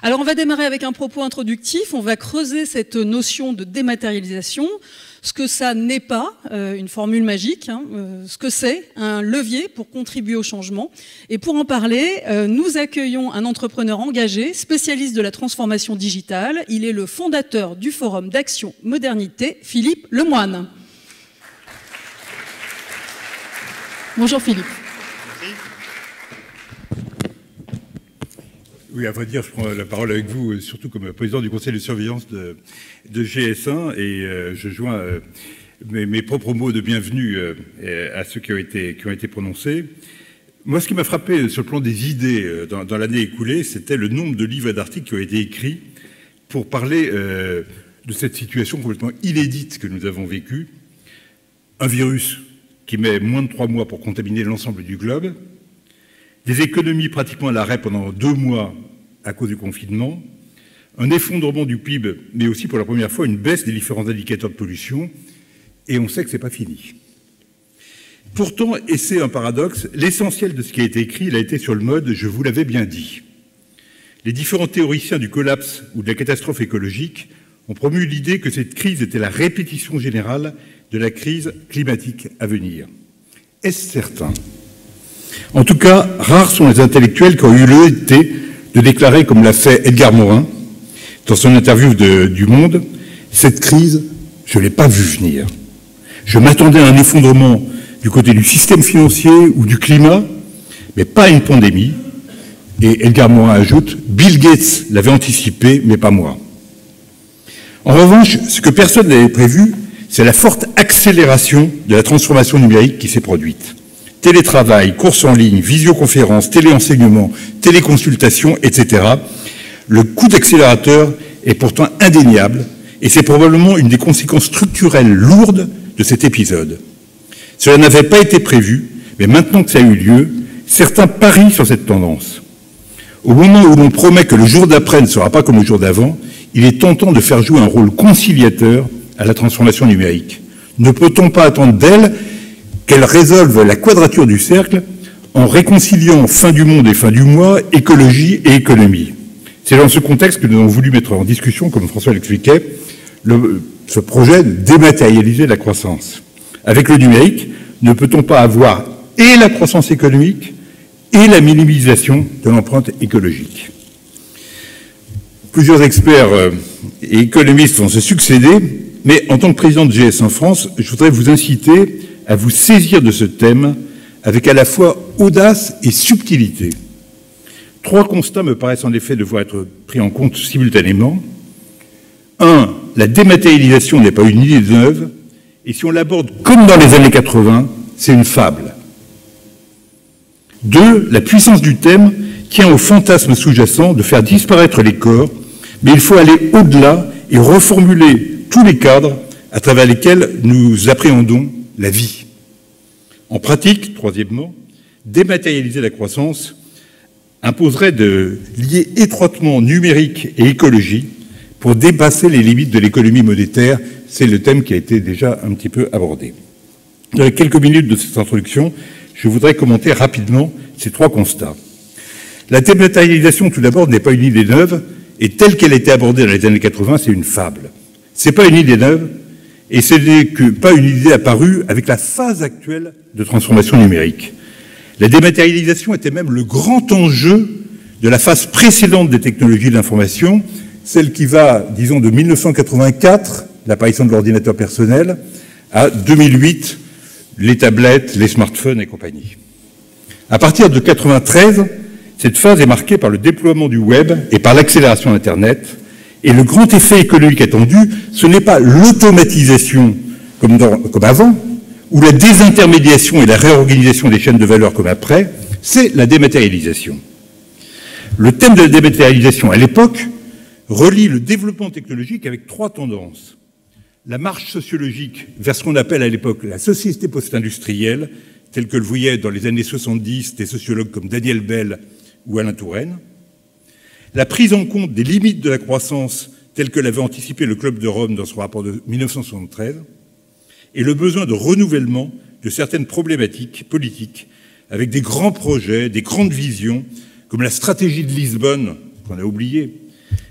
Alors on va démarrer avec un propos introductif, on va creuser cette notion de dématérialisation, ce que ça n'est pas, une formule magique, ce que c'est un levier pour contribuer au changement. Et pour en parler, nous accueillons un entrepreneur engagé, spécialiste de la transformation digitale. Il est le fondateur du Forum d'Action Modernité, Philippe Lemoine. Bonjour Philippe. Oui, à vrai dire, je prends la parole avec vous, surtout comme président du conseil de surveillance de GS1, et je joins mes propres mots de bienvenue à ceux qui ont été prononcés. Moi, ce qui m'a frappé sur le plan des idées dans l'année écoulée, c'était le nombre de livres et d'articles qui ont été écrits pour parler de cette situation complètement inédite que nous avons vécue. Un virus qui met moins de 3 mois pour contaminer l'ensemble du globe, des économies pratiquement à l'arrêt pendant 2 mois à cause du confinement, un effondrement du PIB, mais aussi pour la première fois une baisse des différents indicateurs de pollution, et on sait que ce n'est pas fini. Pourtant, et c'est un paradoxe, l'essentiel de ce qui a été écrit, il a été sur le mode « je vous l'avais bien dit ». Les différents théoriciens du collapse ou de la catastrophe écologique ont promu l'idée que cette crise était la répétition générale de la crise climatique à venir. Est-ce certain ? En tout cas, rares sont les intellectuels qui ont eu l'honnêteté de déclarer, comme l'a fait Edgar Morin, dans son interview du Monde, « Cette crise, je ne l'ai pas vue venir. Je m'attendais à un effondrement du côté du système financier ou du climat, mais pas à une pandémie. » Et Edgar Morin ajoute, « Bill Gates l'avait anticipé, mais pas moi. » En revanche, ce que personne n'avait prévu, c'est la forte accélération de la transformation numérique qui s'est produite. Télétravail, courses en ligne, visioconférence, téléenseignement, téléconsultation, etc. Le coup d'accélérateur est pourtant indéniable et c'est probablement une des conséquences structurelles lourdes de cet épisode. Cela n'avait pas été prévu, mais maintenant que ça a eu lieu, certains parient sur cette tendance. Au moment où l'on promet que le jour d'après ne sera pas comme le jour d'avant, il est tentant de faire jouer un rôle conciliateur à la transformation numérique. Ne peut-on pas attendre d'elle qu'elle résolve la quadrature du cercle en réconciliant fin du monde et fin du mois, écologie et économie? C'est dans ce contexte que nous avons voulu mettre en discussion, comme François l'expliquait, ce projet de dématérialiser la croissance. Avec le numérique, ne peut-on pas avoir et la croissance économique et la minimisation de l'empreinte écologique? Plusieurs experts et économistes vont se succéder, mais en tant que président de GS1 France, je voudrais vous inciter à vous saisir de ce thème avec à la fois audace et subtilité. 3 constats me paraissent en effet devoir être pris en compte simultanément. 1. La dématérialisation n'est pas une idée neuve, et si on l'aborde comme dans les années 80, c'est une fable. 2. La puissance du thème tient au fantasme sous-jacent de faire disparaître les corps, mais il faut aller au-delà et reformuler tous les cadres à travers lesquels nous appréhendons la vie. En pratique, troisièmement, dématérialiser la croissance imposerait de lier étroitement numérique et écologie pour dépasser les limites de l'économie monétaire. C'est le thème qui a été déjà un petit peu abordé. Dans les quelques minutes de cette introduction, je voudrais commenter rapidement ces 3 constats. La dématérialisation, tout d'abord, n'est pas une idée neuve, et telle qu'elle a été abordée dans les années 80, c'est une fable. Ce n'est pas une idée neuve, et ce n'est pas une idée apparue avec la phase actuelle de transformation numérique. La dématérialisation était même le grand enjeu de la phase précédente des technologies de l'information, celle qui va, disons, de 1984, l'apparition de l'ordinateur personnel, à 2008, les tablettes, les smartphones et compagnie. À partir de 1993, cette phase est marquée par le déploiement du web et par l'accélération d'Internet. Et le grand effet économique attendu, ce n'est pas l'automatisation comme avant, ou la désintermédiation et la réorganisation des chaînes de valeur comme après, c'est la dématérialisation. Le thème de la dématérialisation, à l'époque, relie le développement technologique avec 3 tendances. La marche sociologique vers ce qu'on appelle à l'époque la société post-industrielle, telle que le voyaient dans les années 70 des sociologues comme Daniel Bell ou Alain Touraine. La prise en compte des limites de la croissance telle que l'avait anticipé le Club de Rome dans son rapport de 1973, et le besoin de renouvellement de certaines problématiques politiques avec des grands projets, des grandes visions, comme la stratégie de Lisbonne, qu'on a oubliée,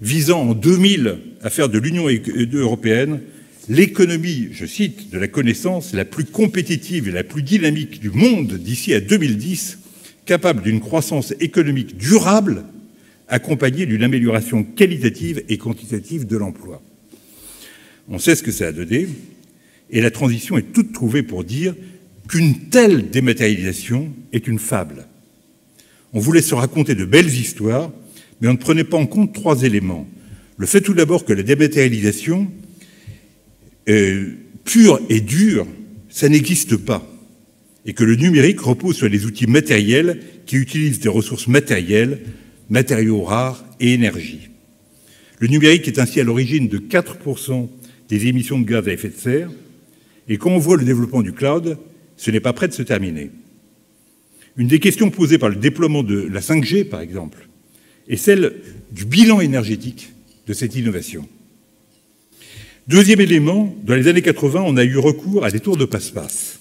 visant en 2000 à faire de l'Union européenne l'économie, je cite, de la connaissance la plus compétitive et la plus dynamique du monde d'ici à 2010, capable d'une croissance économique durable, accompagnée d'une amélioration qualitative et quantitative de l'emploi. On sait ce que ça a donné, et la transition est toute trouvée pour dire qu'une telle dématérialisation est une fable. On voulait se raconter de belles histoires, mais on ne prenait pas en compte 3 éléments. Le fait tout d'abord que la dématérialisation pure et dure, ça n'existe pas, et que le numérique repose sur les outils matériels qui utilisent des ressources matérielles, matériaux rares et énergie. Le numérique est ainsi à l'origine de 4% des émissions de gaz à effet de serre, et quand on voit le développement du cloud, ce n'est pas près de se terminer. Une des questions posées par le déploiement de la 5G, par exemple, est celle du bilan énergétique de cette innovation. Deuxième élément, dans les années 80, on a eu recours à des tours de passe-passe.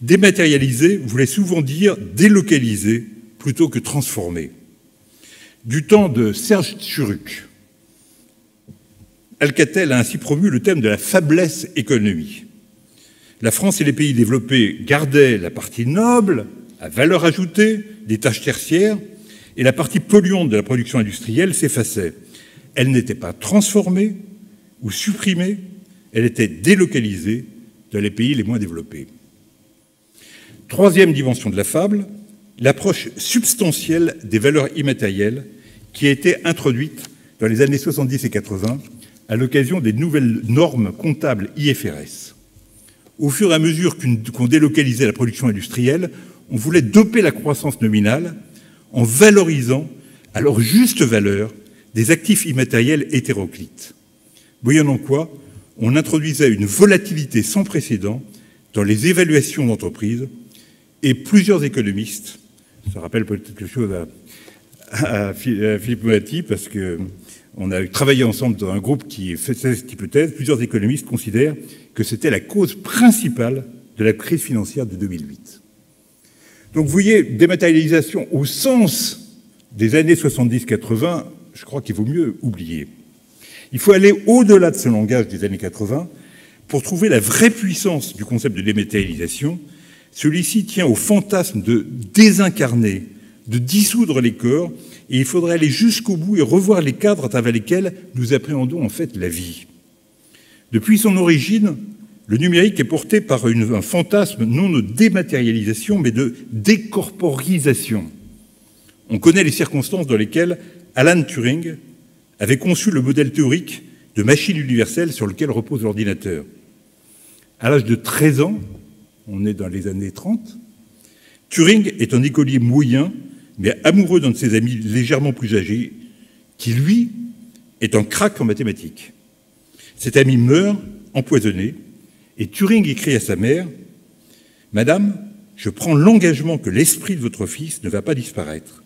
Dématérialiser voulait souvent dire délocaliser plutôt que transformer. Du temps de Serge Tchuruk, Alcatel a ainsi promu le thème de la fabless économie. La France et les pays développés gardaient la partie noble, à valeur ajoutée, des tâches tertiaires, et la partie polluante de la production industrielle s'effaçait. Elle n'était pas transformée ou supprimée, elle était délocalisée dans les pays les moins développés. Troisième dimension de la fable, l'approche substantielle des valeurs immatérielles qui a été introduite dans les années 70 et 80 à l'occasion des nouvelles normes comptables IFRS. Au fur et à mesure qu'on délocalisait la production industrielle, on voulait doper la croissance nominale en valorisant à leur juste valeur des actifs immatériels hétéroclites. Moyennant quoi, on introduisait une volatilité sans précédent dans les évaluations d'entreprises et plusieurs économistes, ça rappelle peut-être quelque chose à Philippe Moati, parce qu'on a travaillé ensemble dans un groupe qui fait cette hypothèse, plusieurs économistes considèrent que c'était la cause principale de la crise financière de 2008. Donc vous voyez, dématérialisation au sens des années 70-80, je crois qu'il vaut mieux oublier. Il faut aller au-delà de ce langage des années 80 pour trouver la vraie puissance du concept de dématérialisation. Celui-ci tient au fantasme de désincarner, de dissoudre les corps, et il faudrait aller jusqu'au bout et revoir les cadres à travers lesquels nous appréhendons en fait la vie. Depuis son origine, le numérique est porté par un fantasme non de dématérialisation, mais de décorporisation. On connaît les circonstances dans lesquelles Alan Turing avait conçu le modèle théorique de machine universelle sur lequel repose l'ordinateur. À l'âge de 13 ans, on est dans les années 30, Turing est un écolier moyen, mais amoureux d'un de ses amis légèrement plus âgé, qui, lui, est un crack en mathématiques. Cet ami meurt, empoisonné, et Turing écrit à sa mère « Madame, je prends l'engagement que l'esprit de votre fils ne va pas disparaître.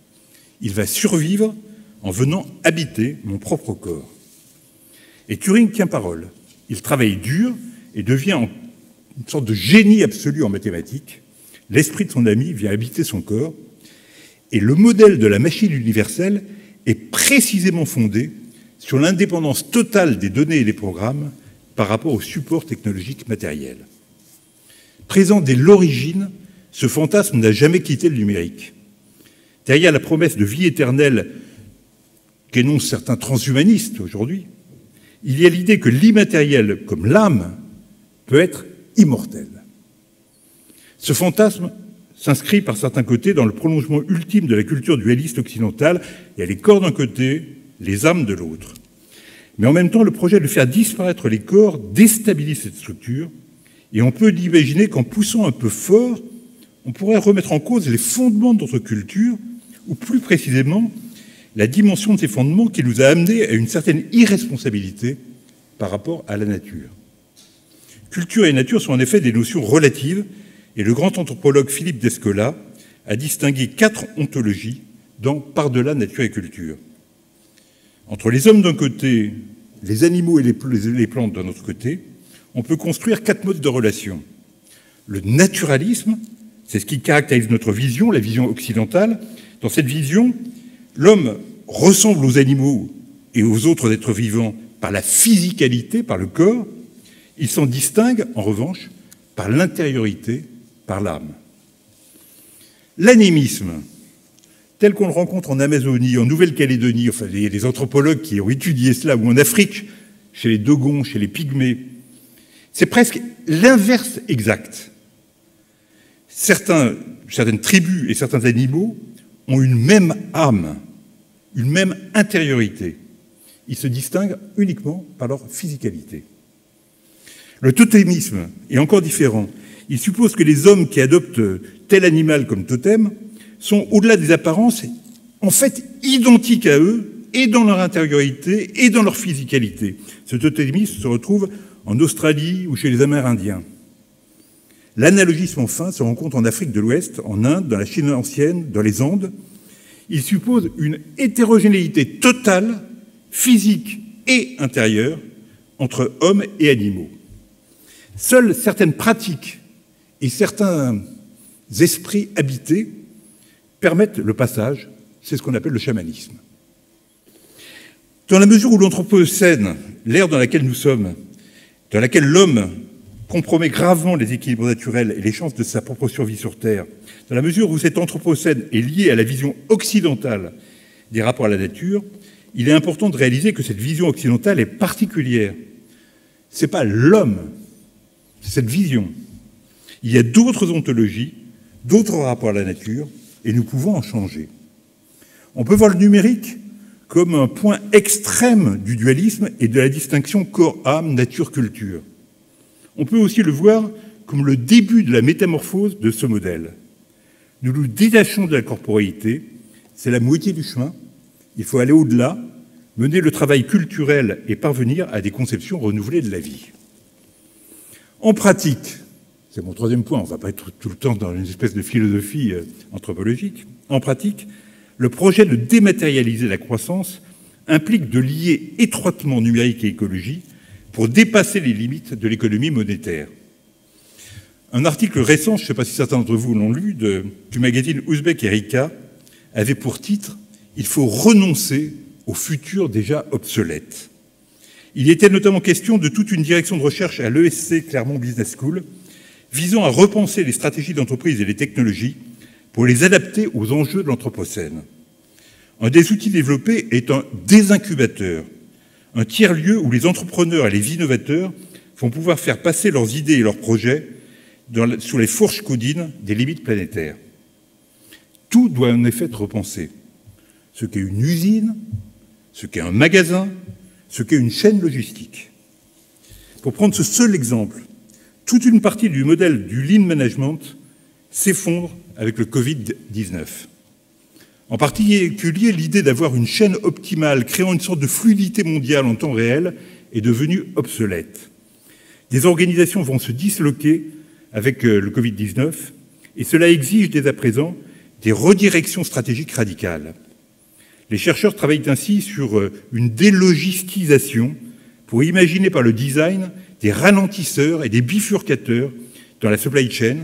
Il va survivre en venant habiter mon propre corps. » Et Turing tient parole. Il travaille dur et devient une sorte de génie absolu en mathématiques. L'esprit de son ami vient habiter son corps. Et le modèle de la machine universelle est précisément fondé sur l'indépendance totale des données et des programmes par rapport au support technologique matériel. Présent dès l'origine, ce fantasme n'a jamais quitté le numérique. Derrière la promesse de vie éternelle qu'énoncent certains transhumanistes aujourd'hui, il y a l'idée que l'immatériel, comme l'âme, peut être immortel. Ce fantasme s'inscrit par certains côtés dans le prolongement ultime de la culture dualiste occidentale. Il y a les corps d'un côté, les âmes de l'autre. Mais en même temps, le projet de faire disparaître les corps déstabilise cette structure, et on peut imaginer qu'en poussant un peu fort, on pourrait remettre en cause les fondements de notre culture, ou plus précisément, la dimension de ces fondements qui nous a amenés à une certaine irresponsabilité par rapport à la nature. Culture et nature sont en effet des notions relatives, et le grand anthropologue Philippe Descola a distingué 4 ontologies dans Par-delà nature et culture. Entre les hommes d'un côté, les animaux et les plantes d'un autre côté, on peut construire 4 modes de relation. Le naturalisme, c'est ce qui caractérise notre vision, la vision occidentale. Dans cette vision, l'homme ressemble aux animaux et aux autres êtres vivants par la physicalité, par le corps, il s'en distingue, en revanche, par l'intériorité, par l'âme. L'animisme, tel qu'on le rencontre en Amazonie, en Nouvelle-Calédonie, enfin, il y a des anthropologues qui ont étudié cela, ou en Afrique, chez les Dogons, chez les Pygmées, c'est presque l'inverse exact. Certaines tribus et certains animaux ont une même âme, une même intériorité. Ils se distinguent uniquement par leur physicalité. Le totémisme est encore différent. Il suppose que les hommes qui adoptent tel animal comme totem sont, au-delà des apparences, en fait identiques à eux, et dans leur intériorité, et dans leur physicalité. Ce totémisme se retrouve en Australie ou chez les Amérindiens. L'analogisme, enfin, se rencontre en Afrique de l'Ouest, en Inde, dans la Chine ancienne, dans les Andes. Il suppose une hétérogénéité totale, physique et intérieure, entre hommes et animaux. Seules certaines pratiques et certains esprits habités permettent le passage, c'est ce qu'on appelle le chamanisme. Dans la mesure où l'Anthropocène, l'ère dans laquelle nous sommes, dans laquelle l'homme compromet gravement les équilibres naturels et les chances de sa propre survie sur Terre, dans la mesure où cet Anthropocène est lié à la vision occidentale des rapports à la nature, il est important de réaliser que cette vision occidentale est particulière. Ce n'est pas l'homme, c'est cette vision. Il y a d'autres ontologies, d'autres rapports à la nature, et nous pouvons en changer. On peut voir le numérique comme un point extrême du dualisme et de la distinction corps-âme, nature-culture. On peut aussi le voir comme le début de la métamorphose de ce modèle. Nous nous détachons de la corporéité, c'est la moitié du chemin. Il faut aller au-delà, mener le travail culturel et parvenir à des conceptions renouvelées de la vie. En pratique, c'est mon troisième point, on ne va pas être tout le temps dans une espèce de philosophie anthropologique. En pratique, le projet de dématérialiser la croissance implique de lier étroitement numérique et écologie pour dépasser les limites de l'économie monétaire. Un article récent, je ne sais pas si certains d'entre vous l'ont lu, du magazine Ouzbek Erika, avait pour titre « Il faut renoncer au futur déjà obsolète ». Il était notamment question de toute une direction de recherche à l'ESC Clermont Business School, visant à repenser les stratégies d'entreprise et les technologies pour les adapter aux enjeux de l'Anthropocène. Un des outils développés est un désincubateur, un tiers-lieu où les entrepreneurs et les innovateurs vont pouvoir faire passer leurs idées et leurs projets sur les fourches codines des limites planétaires. Tout doit en effet être repensé. Ce qu'est une usine, ce qu'est un magasin, ce qu'est une chaîne logistique. Pour prendre ce seul exemple, toute une partie du modèle du lean management s'effondre avec le Covid-19. En particulier, l'idée d'avoir une chaîne optimale créant une sorte de fluidité mondiale en temps réel est devenue obsolète. Des organisations vont se disloquer avec le Covid-19 et cela exige dès à présent des redirections stratégiques radicales. Les chercheurs travaillent ainsi sur une délogistisation pour imaginer par le design des ralentisseurs et des bifurcateurs dans la supply chain,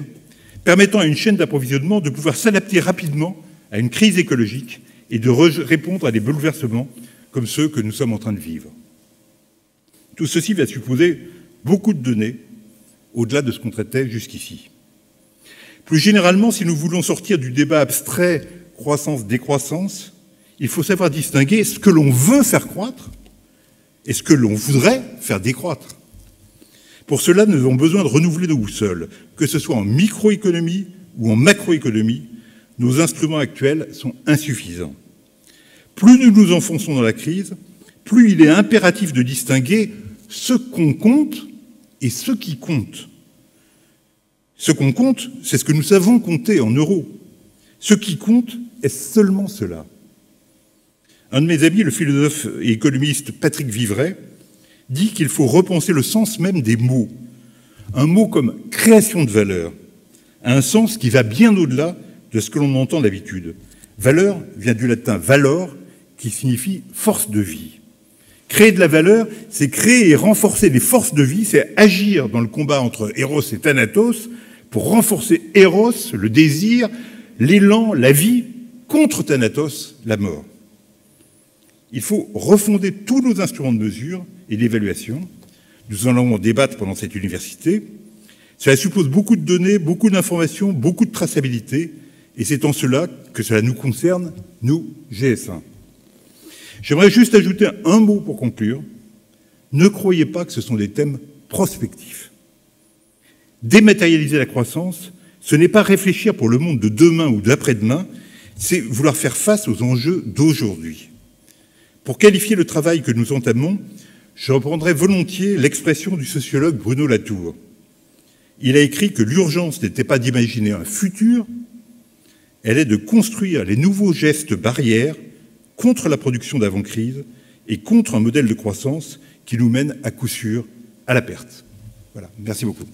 permettant à une chaîne d'approvisionnement de pouvoir s'adapter rapidement à une crise écologique et de répondre à des bouleversements comme ceux que nous sommes en train de vivre. Tout ceci va supposer beaucoup de données au-delà de ce qu'on traitait jusqu'ici. Plus généralement, si nous voulons sortir du débat abstrait croissance-décroissance, il faut savoir distinguer ce que l'on veut faire croître et ce que l'on voudrait faire décroître. Pour cela, nous avons besoin de renouveler nos boussoles, que ce soit en microéconomie ou en macroéconomie. Nos instruments actuels sont insuffisants. Plus nous nous enfonçons dans la crise, plus il est impératif de distinguer ce qu'on compte et ce qui compte. Ce qu'on compte, c'est ce que nous savons compter en euros. Ce qui compte est seulement cela. Un de mes amis, le philosophe et économiste Patrick Vivray, dit qu'il faut repenser le sens même des mots. Un mot comme création de valeur a un sens qui va bien au-delà de ce que l'on entend d'habitude. Valeur vient du latin valor, qui signifie force de vie. Créer de la valeur, c'est créer et renforcer les forces de vie, c'est agir dans le combat entre Eros et Thanatos pour renforcer Eros, le désir, l'élan, la vie, contre Thanatos, la mort. Il faut refonder tous nos instruments de mesure et d'évaluation. Nous en allons débattre pendant cette université. Cela suppose beaucoup de données, beaucoup d'informations, beaucoup de traçabilité, et c'est en cela que cela nous concerne, nous, GS1. J'aimerais juste ajouter un mot pour conclure. Ne croyez pas que ce sont des thèmes prospectifs. Dématérialiser la croissance, ce n'est pas réfléchir pour le monde de demain ou de l'après-demain, c'est vouloir faire face aux enjeux d'aujourd'hui. Pour qualifier le travail que nous entamons, je reprendrai volontiers l'expression du sociologue Bruno Latour. Il a écrit que l'urgence n'était pas d'imaginer un futur, elle est de construire les nouveaux gestes barrières contre la production d'avant-crise et contre un modèle de croissance qui nous mène à coup sûr à la perte. Voilà, merci beaucoup.